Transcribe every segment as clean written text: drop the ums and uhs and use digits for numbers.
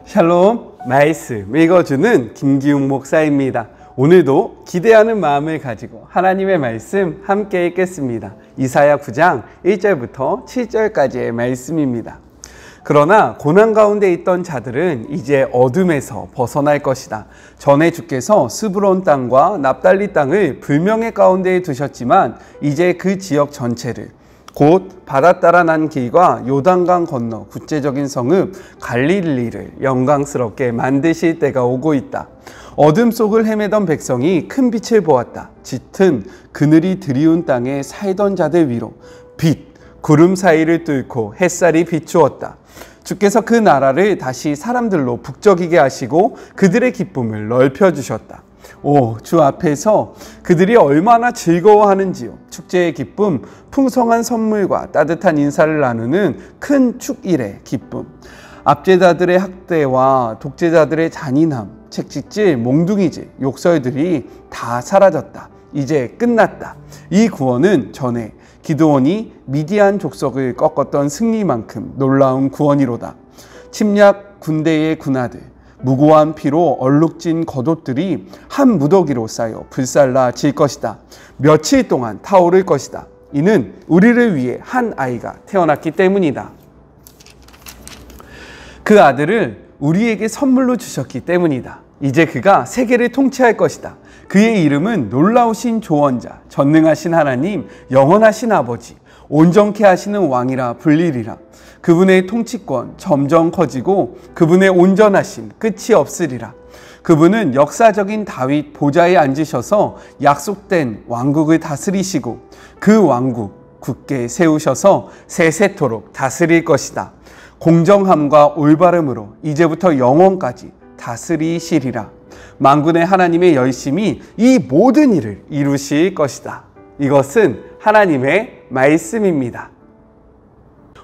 샬롬, 말씀 읽어주는 김기웅 목사입니다. 오늘도 기대하는 마음을 가지고 하나님의 말씀 함께 읽겠습니다. 이사야 9장 1절부터 7절까지의 말씀입니다. 그러나 고난 가운데 있던 자들은 이제 어둠에서 벗어날 것이다. 전에 주께서 스브론 땅과 납달리 땅을 불명의 가운데에 두셨지만 이제 그 지역 전체를 곧 바다 따라 난 길과 요단강 건너 국제적인 성읍 갈릴리를 영광스럽게 만드실 때가 오고 있다. 어둠 속을 헤매던 백성이 큰 빛을 보았다. 짙은 그늘이 드리운 땅에 살던 자들 위로 빛, 구름 사이를 뚫고 햇살이 비추었다. 주께서 그 나라를 다시 사람들로 북적이게 하시고 그들의 기쁨을 넓혀주셨다. 주 앞에서 그들이 얼마나 즐거워하는지요. 축제의 기쁨, 풍성한 선물과 따뜻한 인사를 나누는 큰 축일의 기쁨. 압제자들의 학대와 독재자들의 잔인함, 책찍질, 몽둥이질, 욕설들이 다 사라졌다. 이제 끝났다. 이 구원은 전에 기드온이 미디안 족속을 꺾었던 승리만큼 놀라운 구원이로다. 침략 군대의 군하들, 무고한 피로 얼룩진 겉옷들이 한 무더기로 쌓여 불살라질 것이다. 며칠 동안 타오를 것이다. 이는 우리를 위해 한 아이가 태어났기 때문이다. 그 아들을 우리에게 선물로 주셨기 때문이다. 이제 그가 세계를 통치할 것이다. 그의 이름은 놀라우신 조언자, 전능하신 하나님, 영원하신 아버지, 온전케 하시는 왕이라 불리리라. 그분의 통치권 점점 커지고 그분의 온전하심 끝이 없으리라. 그분은 역사적인 다윗 보좌에 앉으셔서 약속된 왕국을 다스리시고 그 왕국 굳게 세우셔서 세세토록 다스릴 것이다. 공정함과 올바름으로 이제부터 영원까지 다스리시리라. 만군의 하나님의 열심이 이 모든 일을 이루실 것이다. 이것은 하나님의 말씀입니다.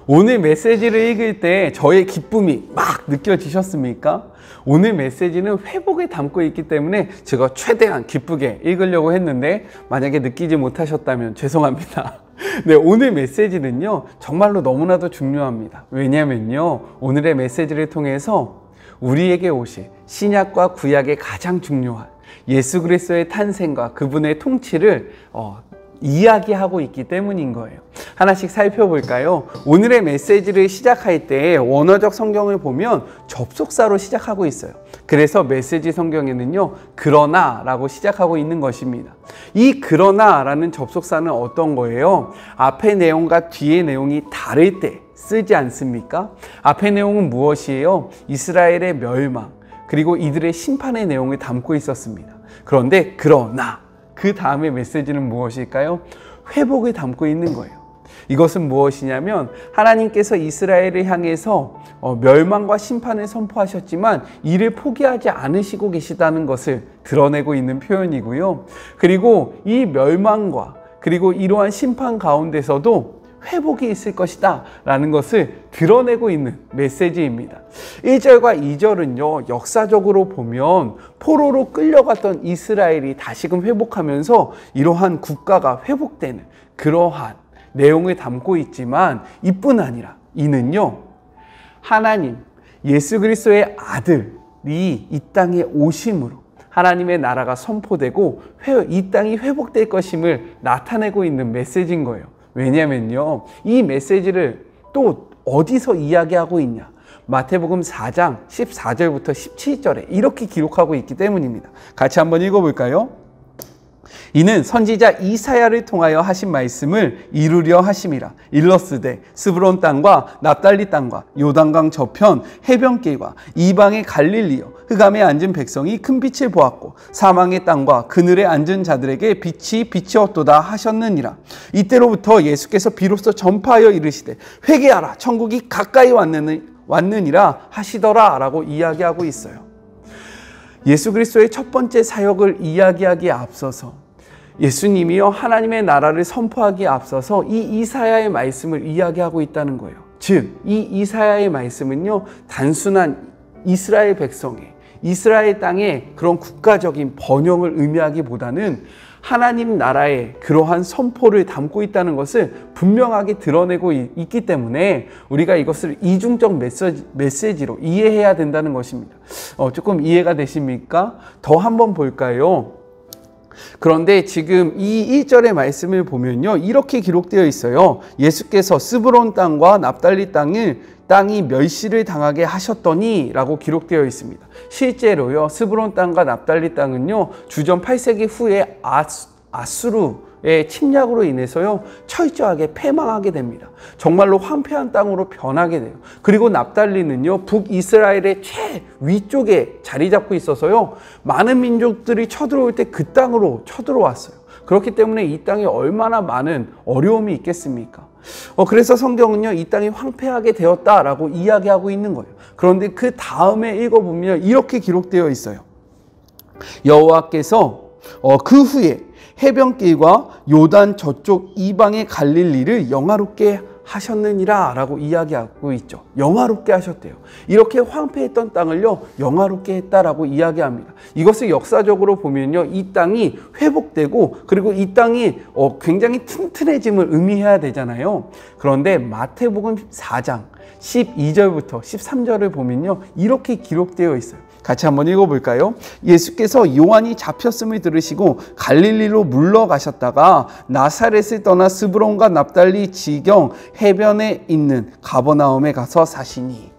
오늘 메시지를 읽을 때 저의 기쁨이 막 느껴지셨습니까? 오늘 메시지는 회복을 담고 있기 때문에 제가 최대한 기쁘게 읽으려고 했는데 만약에 느끼지 못하셨다면 죄송합니다. 네, 오늘 메시지는요 정말로 너무나도 중요합니다. 왜냐면요 오늘의 메시지를 통해서 우리에게 오실 신약과 구약의 가장 중요한 예수 그리스도의 탄생과 그분의 통치를 이야기하고 있기 때문인 거예요. 하나씩 살펴볼까요? 오늘의 메시지를 시작할 때 원어적 성경을 보면 접속사로 시작하고 있어요. 그래서 메시지 성경에는요 그러나 라고 시작하고 있는 것입니다. 이 그러나 라는 접속사는 어떤 거예요? 앞의 내용과 뒤의 내용이 다를 때 쓰지 않습니까? 앞의 내용은 무엇이에요? 이스라엘의 멸망 그리고 이들의 심판의 내용을 담고 있었습니다. 그런데 그러나 그 다음의 메시지는 무엇일까요? 회복을 담고 있는 거예요. 이것은 무엇이냐면 하나님께서 이스라엘을 향해서 멸망과 심판을 선포하셨지만 이를 포기하지 않으시고 계시다는 것을 드러내고 있는 표현이고요. 그리고 이 멸망과 그리고 이러한 심판 가운데서도 회복이 있을 것이다 라는 것을 드러내고 있는 메시지입니다. 1절과 2절은요 역사적으로 보면 포로로 끌려갔던 이스라엘이 다시금 회복하면서 이러한 국가가 회복되는 그러한 내용을 담고 있지만 이뿐 아니라 이는요 하나님 예수 그리스도의 아들이 이 땅에 오심으로 하나님의 나라가 선포되고 이 땅이 회복될 것임을 나타내고 있는 메시지인 거예요. 왜냐면요 이 메시지를 또 어디서 이야기하고 있냐, 마태복음 4장 14절부터 17절에 이렇게 기록하고 있기 때문입니다. 같이 한번 읽어볼까요? 이는 선지자 이사야를 통하여 하신 말씀을 이루려 하심이라. 일러스되 스브론 땅과 납달리 땅과 요단강 저편 해변길과 이방의 갈릴리여 흑암에 앉은 백성이 큰 빛을 보았고 사망의 땅과 그늘에 앉은 자들에게 빛이 비치었도다 하셨느니라. 이때로부터 예수께서 비로소 전파하여 이르시되 회개하라 천국이 가까이 왔느니라 하시더라 라고 이야기하고 있어요. 예수 그리스도의 첫 번째 사역을 이야기하기에 앞서서 예수님이요 하나님의 나라를 선포하기에 앞서서 이 이사야의 말씀을 이야기하고 있다는 거예요. 즉 이 이사야의 말씀은요 단순한 이스라엘 백성의 이스라엘 땅의 그런 국가적인 번영을 의미하기보다는 하나님 나라의 그러한 선포를 담고 있다는 것을 분명하게 드러내고 있기 때문에 우리가 이것을 이중적 메시지로 이해해야 된다는 것입니다. 조금 이해가 되십니까? 더 한번 볼까요? 그런데 지금 이 1절의 말씀을 보면요, 이렇게 기록되어 있어요. 예수께서 스브론 땅과 납달리 땅이 멸시를 당하게 하셨더니 라고 기록되어 있습니다. 실제로요, 스브론 땅과 납달리 땅은요, 주전 8세기 후에 아수르의 침략으로 인해서요, 철저하게 패망하게 됩니다. 정말로 황폐한 땅으로 변하게 돼요. 그리고 납달리는요, 북이스라엘의 최위쪽에 자리 잡고 있어서요, 많은 민족들이 쳐들어올 때 그 땅으로 쳐들어왔어요. 그렇기 때문에 이 땅에 얼마나 많은 어려움이 있겠습니까? 그래서 성경은요, 이 땅이 황폐하게 되었다라고 이야기하고 있는 거예요. 그런데 그 다음에 읽어보면 이렇게 기록되어 있어요. 여호와께서 그 후에 해변길과 요단 저쪽 이방의 갈릴리를 영화롭게 하셨느니라 라고 이야기하고 있죠. 영화롭게 하셨대요. 이렇게 황폐했던 땅을요, 영화롭게 했다라고 이야기합니다. 이것을 역사적으로 보면요, 이 땅이 회복되고, 그리고 이 땅이 굉장히 튼튼해짐을 의미해야 되잖아요. 그런데 마태복음 4장 12절부터 13절을 보면요, 이렇게 기록되어 있어요. 같이 한번 읽어볼까요? 예수께서 요한이 잡혔음을 들으시고 갈릴리로 물러가셨다가 나사렛을 떠나 스브론과 납달리 지경 해변에 있는 가버나움에 가서 사시니.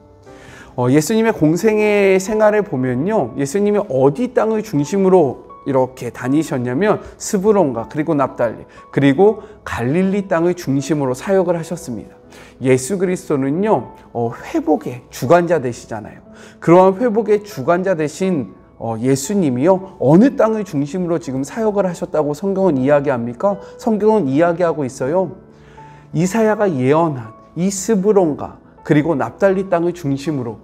예수님의 공생의 생활을 보면요, 예수님이 어디 땅을 중심으로 이렇게 다니셨냐면 스브론과 그리고 납달리 그리고 갈릴리 땅을 중심으로 사역을 하셨습니다. 예수 그리스도는요, 회복의 주관자 되시잖아요. 그러한 회복의 주관자 되신 예수님이요, 어느 땅을 중심으로 지금 사역을 하셨다고 성경은 이야기합니까? 성경은 이야기하고 있어요. 이사야가 예언한 이 스브론과 그리고 납달리 땅을 중심으로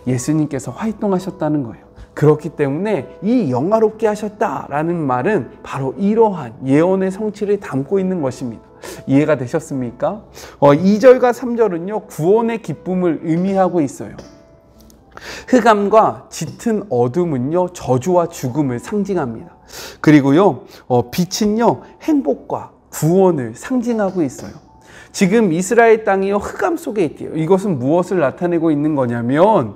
예수님께서 활동하셨다는 거예요. 그렇기 때문에 이 영화롭게 하셨다라는 말은 바로 이러한 예언의 성취를 담고 있는 것입니다. 이해가 되셨습니까? 2절과 3절은요, 구원의 기쁨을 의미하고 있어요. 흑암과 짙은 어둠은요, 저주와 죽음을 상징합니다. 그리고요, 빛은요, 행복과 구원을 상징하고 있어요. 지금 이스라엘 땅이요, 흑암 속에 있대요. 이것은 무엇을 나타내고 있는 거냐면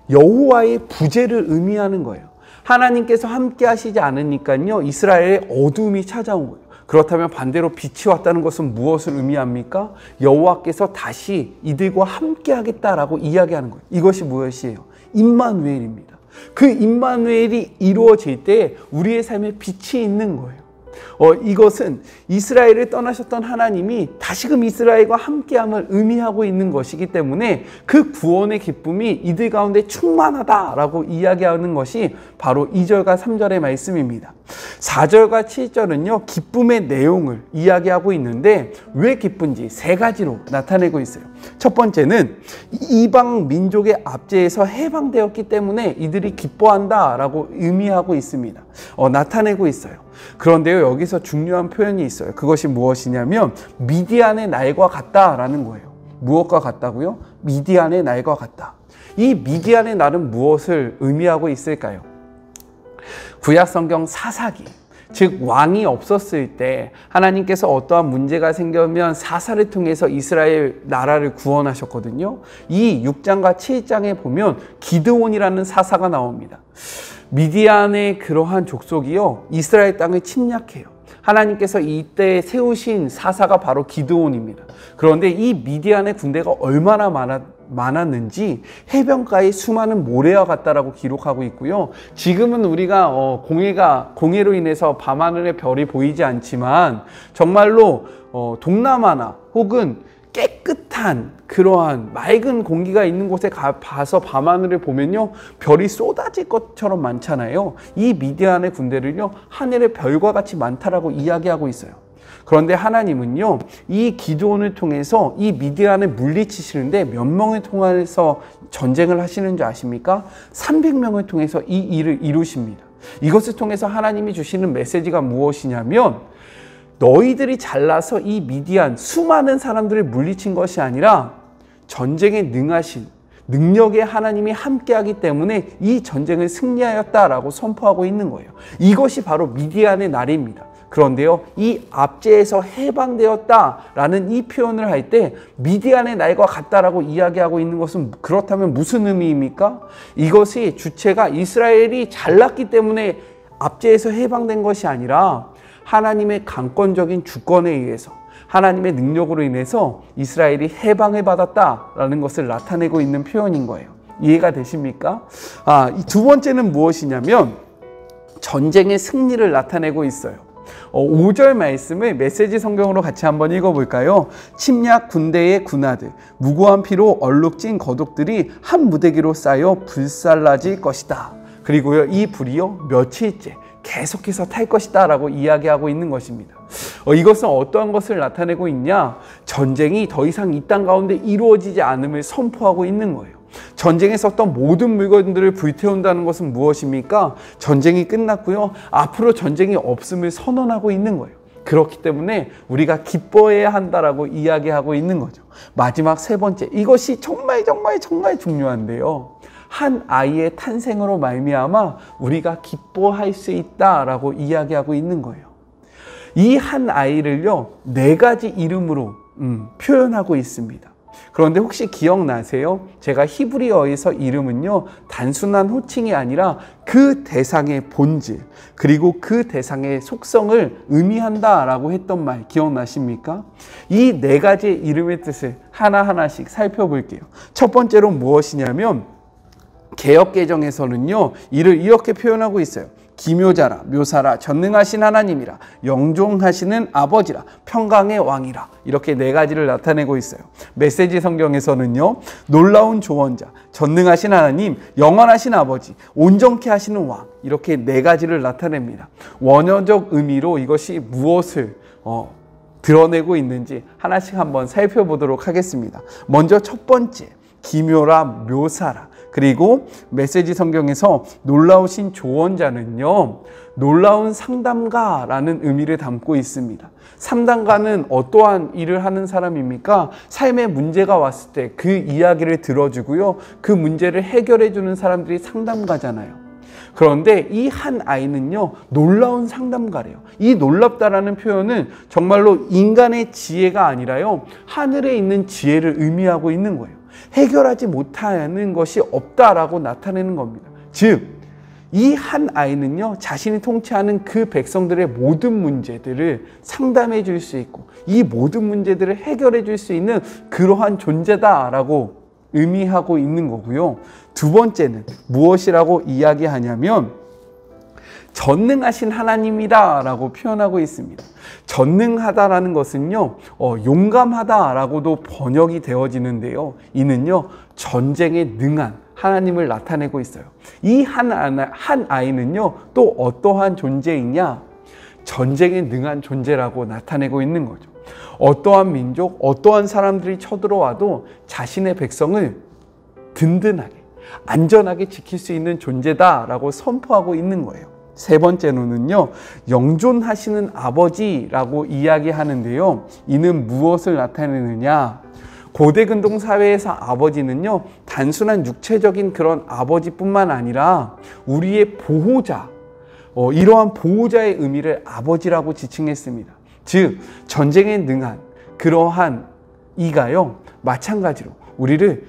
여호와의 부재를 의미하는 거예요. 하나님께서 함께 하시지 않으니까요, 이스라엘에 어둠이 찾아온 거예요. 그렇다면 반대로 빛이 왔다는 것은 무엇을 의미합니까? 여호와께서 다시 이들과 함께 하겠다라고 이야기하는 거예요. 이것이 무엇이에요? 임마누엘입니다. 그 임마누엘이 이루어질 때 우리의 삶에 빛이 있는 거예요. 이것은 이스라엘을 떠나셨던 하나님이 다시금 이스라엘과 함께함을 의미하고 있는 것이기 때문에 그 구원의 기쁨이 이들 가운데 충만하다라고 이야기하는 것이 바로 2절과 3절의 말씀입니다. 4절과 7절은요, 기쁨의 내용을 이야기하고 있는데 왜 기쁜지 세 가지로 나타내고 있어요. 첫 번째는 이방 민족의 압제에서 해방되었기 때문에 이들이 기뻐한다라고 의미하고 있습니다. 나타내고 있어요. 그런데요, 여기서 중요한 표현이 있어요. 그것이 무엇이냐면 미디안의 날과 같다라는 거예요. 무엇과 같다고요? 미디안의 날과 같다. 이 미디안의 날은 무엇을 의미하고 있을까요? 구약 성경 사사기, 즉 왕이 없었을 때 하나님께서 어떠한 문제가 생기면 사사를 통해서 이스라엘 나라를 구원하셨거든요. 이 6장과 7장에 보면 기드온이라는 사사가 나옵니다. 미디안의 그러한 족속이요, 이스라엘 땅을 침략해요. 하나님께서 이때 세우신 사사가 바로 기드온입니다. 그런데 이 미디안의 군대가 얼마나 많았는지 해변가에 수많은 모래와 같다라고 기록하고 있고요. 지금은 우리가 공해로 인해서 밤하늘의 별이 보이지 않지만 정말로 동남아나 혹은 깨끗한 그러한 맑은 공기가 있는 곳에 가서 밤하늘을 보면요, 별이 쏟아질 것처럼 많잖아요. 이 미디안의 군대를요, 하늘의 별과 같이 많다라고 이야기하고 있어요. 그런데 하나님은요, 이 기드온을 통해서 이 미디안을 물리치시는데 몇 명을 통해서 전쟁을 하시는 줄 아십니까? 300명을 통해서 이 일을 이루십니다. 이것을 통해서 하나님이 주시는 메시지가 무엇이냐면 너희들이 잘나서 이 미디안 수많은 사람들을 물리친 것이 아니라 전쟁에 능하신 능력의 하나님이 함께하기 때문에 이 전쟁을 승리하였다라고 선포하고 있는 거예요. 이것이 바로 미디안의 날입니다. 그런데요, 이 압제에서 해방되었다라는 이 표현을 할 때 미디안의 날과 같다라고 이야기하고 있는 것은 그렇다면 무슨 의미입니까? 이것이 주체가 이스라엘이 잘났기 때문에 압제에서 해방된 것이 아니라 하나님의 강권적인 주권에 의해서 하나님의 능력으로 인해서 이스라엘이 해방을 받았다라는 것을 나타내고 있는 표현인 거예요. 이해가 되십니까? 이 두 번째는 무엇이냐면 전쟁의 승리를 나타내고 있어요. 5절 말씀을 메시지 성경으로 같이 한번 읽어볼까요? 침략 군대의 군하들, 무고한 피로 얼룩진 거독들이 한 무대기로 쌓여 불살라질 것이다. 그리고요, 이 불이요 며칠째 계속해서 탈 것이다 라고 이야기하고 있는 것입니다. 이것은 어떠한 것을 나타내고 있냐? 전쟁이 더 이상 이 땅 가운데 이루어지지 않음을 선포하고 있는 거예요. 전쟁에 썼던 모든 물건들을 불태운다는 것은 무엇입니까? 전쟁이 끝났고요, 앞으로 전쟁이 없음을 선언하고 있는 거예요. 그렇기 때문에 우리가 기뻐해야 한다라고 이야기하고 있는 거죠. 마지막 세 번째, 이것이 정말 중요한데요, 한 아이의 탄생으로 말미암아 우리가 기뻐할 수 있다라고 이야기하고 있는 거예요. 이 한 아이를요 4가지 이름으로 표현하고 있습니다. 그런데 혹시 기억나세요? 제가 히브리어에서 이름은요 단순한 호칭이 아니라 그 대상의 본질, 그리고 그 대상의 속성을 의미한다라고 했던 말 기억나십니까? 이 4가지의 이름의 뜻을 하나하나씩 살펴볼게요. 첫 번째로 무엇이냐면 개역개정에서는요 이를 이렇게 표현하고 있어요. 기묘자라, 묘사라, 전능하신 하나님이라, 영종하시는 아버지라, 평강의 왕이라, 이렇게 4가지를 나타내고 있어요. 메시지 성경에서는요 놀라운 조언자, 전능하신 하나님, 영원하신 아버지, 온전케 하시는 왕, 이렇게 4가지를 나타냅니다. 원어적 의미로 이것이 무엇을 드러내고 있는지 하나씩 한번 살펴보도록 하겠습니다. 먼저 첫 번째, 기묘라, 묘사라. 그리고 메시지 성경에서 놀라우신 조언자는요 놀라운 상담가라는 의미를 담고 있습니다. 상담가는 어떠한 일을 하는 사람입니까? 삶에 문제가 왔을 때 그 이야기를 들어주고요, 그 문제를 해결해 주는 사람들이 상담가잖아요. 그런데 이 한 아이는요 놀라운 상담가래요. 이 놀랍다라는 표현은 정말로 인간의 지혜가 아니라요 하늘에 있는 지혜를 의미하고 있는 거예요. 해결하지 못하는 것이 없다라고 나타내는 겁니다. 즉, 이 한 아이는요 자신이 통치하는 그 백성들의 모든 문제들을 상담해 줄 수 있고 이 모든 문제들을 해결해 줄 수 있는 그러한 존재다라고 의미하고 있는 거고요. 두 번째는 무엇이라고 이야기하냐면 전능하신 하나님이다 라고 표현하고 있습니다. 전능하다라는 것은요 용감하다라고도 번역이 되어지는데요, 이는요 전쟁에 능한 하나님을 나타내고 있어요. 이 한 아이는요 또 어떠한 존재이냐? 전쟁에 능한 존재라고 나타내고 있는 거죠. 어떠한 민족, 어떠한 사람들이 쳐들어와도 자신의 백성을 든든하게 안전하게 지킬 수 있는 존재다라고 선포하고 있는 거예요. 세 번째로는요 영존하시는 아버지라고 이야기하는데요, 이는 무엇을 나타내느냐? 고대 근동 사회에서 아버지는요 단순한 육체적인 그런 아버지뿐만 아니라 우리의 보호자, 이러한 보호자의 의미를 아버지라고 지칭했습니다. 즉 전쟁에 능한 그러한 이가요 마찬가지로 우리를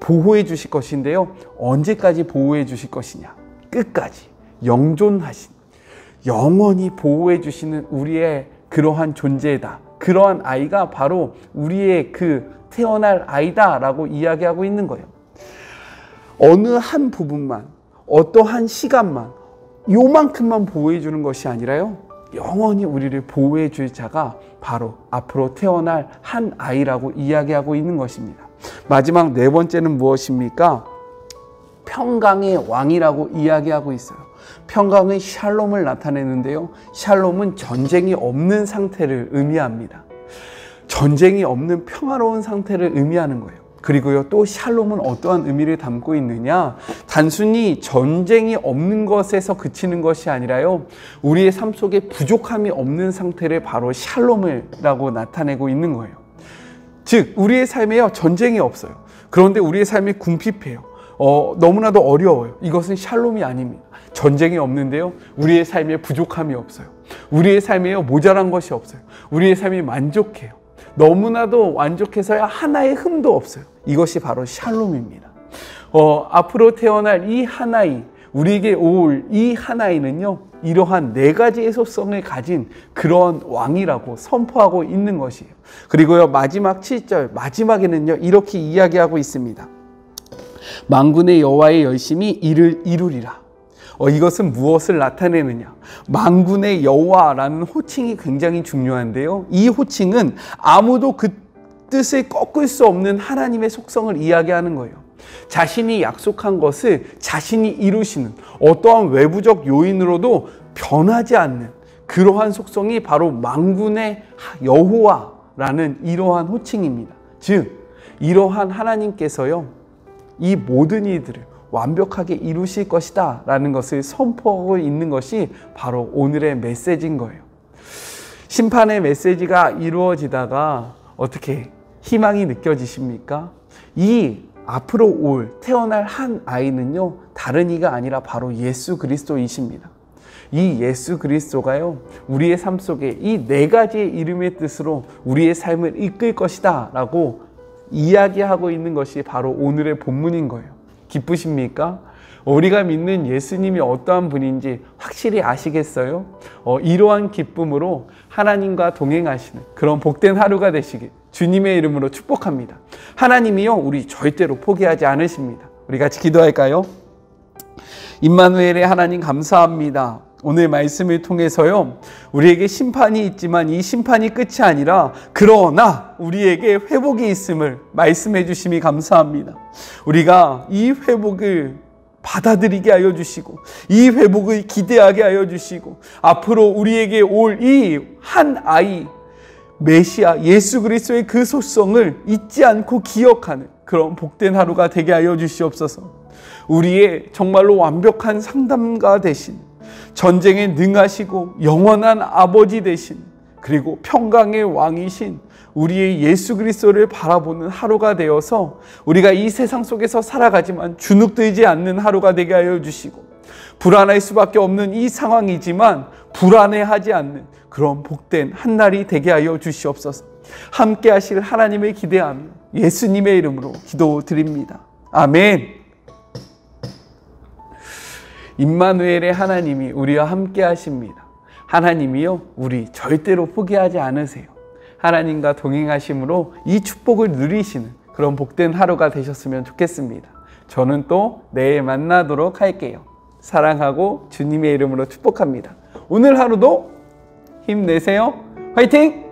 보호해 주실 것인데요, 언제까지 보호해 주실 것이냐? 끝까지 영존하신, 영원히 보호해 주시는 우리의 그러한 존재다. 그러한 아이가 바로 우리의 그 태어날 아이다 라고 이야기하고 있는 거예요. 어느 한 부분만, 어떠한 시간만, 요만큼만 보호해 주는 것이 아니라요 영원히 우리를 보호해 줄 자가 바로 앞으로 태어날 한 아이라고 이야기하고 있는 것입니다. 마지막 4번째는 무엇입니까? 평강의 왕이라고 이야기하고 있어요. 평강의 샬롬을 나타내는데요, 샬롬은 전쟁이 없는 상태를 의미합니다. 전쟁이 없는 평화로운 상태를 의미하는 거예요. 그리고요 또 샬롬은 어떠한 의미를 담고 있느냐? 단순히 전쟁이 없는 것에서 그치는 것이 아니라요 우리의 삶 속에 부족함이 없는 상태를 바로 샬롬이라고 나타내고 있는 거예요. 즉 우리의 삶에요 전쟁이 없어요. 그런데 우리의 삶이 궁핍해요. 너무나도 어려워요. 이것은 샬롬이 아닙니다. 전쟁이 없는데요, 우리의 삶에 부족함이 없어요. 우리의 삶에 모자란 것이 없어요. 우리의 삶이 만족해요. 너무나도 만족해서야 하나의 흠도 없어요. 이것이 바로 샬롬입니다. 앞으로 태어날 이 하나이, 우리에게 올 이 하나이는요, 이러한 네 가지의 속성을 가진 그런 왕이라고 선포하고 있는 것이에요. 그리고요, 마지막 7절 마지막에는요, 이렇게 이야기하고 있습니다. 만군의 여호와의 열심히 이를 이루리라. 이것은 무엇을 나타내느냐? 만군의 여호와라는 호칭이 굉장히 중요한데요, 이 호칭은 아무도 그 뜻을 꺾을 수 없는 하나님의 속성을 이야기하는 거예요. 자신이 약속한 것을 자신이 이루시는, 어떠한 외부적 요인으로도 변하지 않는 그러한 속성이 바로 만군의 여호와라는 이러한 호칭입니다. 즉, 이러한 하나님께서요, 이 모든 일들을 완벽하게 이루실 것이다 라는 것을 선포하고 있는 것이 바로 오늘의 메시지인 거예요. 심판의 메시지가 이루어지다가 어떻게 희망이 느껴지십니까? 이 앞으로 태어날 한 아이는요, 다른 이가 아니라 바로 예수 그리스도이십니다. 이 예수 그리스도가요, 우리의 삶 속에 이 네 가지의 이름의 뜻으로 우리의 삶을 이끌 것이다 라고 이야기하고 있는 것이 바로 오늘의 본문인 거예요. 기쁘십니까? 우리가 믿는 예수님이 어떠한 분인지 확실히 아시겠어요? 이러한 기쁨으로 하나님과 동행하시는 그런 복된 하루가 되시길 주님의 이름으로 축복합니다. 하나님이요, 우리 절대로 포기하지 않으십니다. 우리 같이 기도할까요? 임마누엘의 하나님 감사합니다. 오늘 말씀을 통해서요, 우리에게 심판이 있지만 이 심판이 끝이 아니라 그러나 우리에게 회복이 있음을 말씀해 주심이 감사합니다. 우리가 이 회복을 받아들이게 하여 주시고, 이 회복을 기대하게 하여 주시고, 앞으로 우리에게 올 이 한 아이 메시아 예수 그리스도의 그 속성을 잊지 않고 기억하는 그런 복된 하루가 되게 하여 주시옵소서. 우리의 정말로 완벽한 상담가 되신, 전쟁에 능하시고 영원한 아버지 되신, 그리고 평강의 왕이신 우리의 예수 그리스도를 바라보는 하루가 되어서 우리가 이 세상 속에서 살아가지만 주눅들지 않는 하루가 되게 하여 주시고, 불안할 수밖에 없는 이 상황이지만 불안해하지 않는 그런 복된 한날이 되게 하여 주시옵소서. 함께 하실 하나님을 기대하며 예수님의 이름으로 기도드립니다. 아멘. 임마누엘의 하나님이 우리와 함께 하십니다. 하나님이요, 우리 절대로 포기하지 않으세요. 하나님과 동행하심으로 이 축복을 누리시는 그런 복된 하루가 되셨으면 좋겠습니다. 저는 또 내일 만나도록 할게요. 사랑하고 주님의 이름으로 축복합니다. 오늘 하루도 힘내세요. 화이팅!